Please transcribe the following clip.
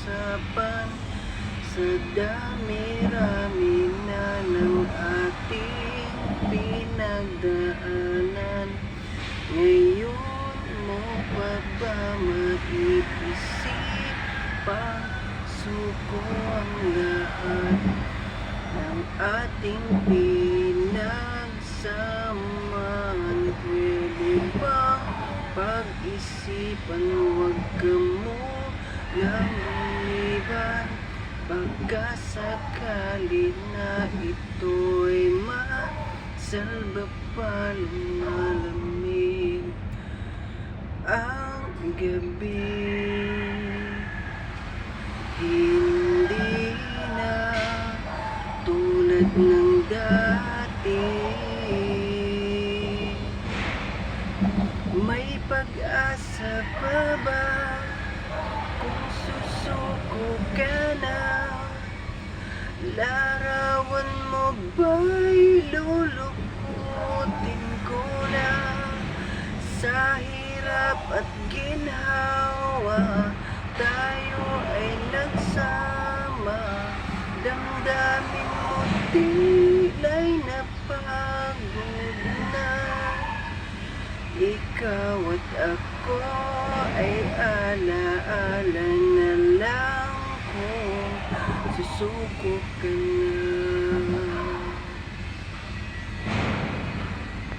usapan sa dami-rami na ng ating pinagdaanan. Ngayon mo pa ba maiisip pang suko ang lahat ng ating pinagsamahan? Pwede bang pag-isipan, huwag ka munang lumiban? Baka sakali na ito'y masalba pa, lumalamig ang gabi. Hindi na tulad ng dati, may pag-asa pa ba kung susuko ka na? Larawan mo ba'y lulukutin ko na? Sa hirap at ginhawa, tayo ay nagsama. Damdamin mo tila'y napagod na. Ikaw at ako ay alaala na lang kung susuko ka na.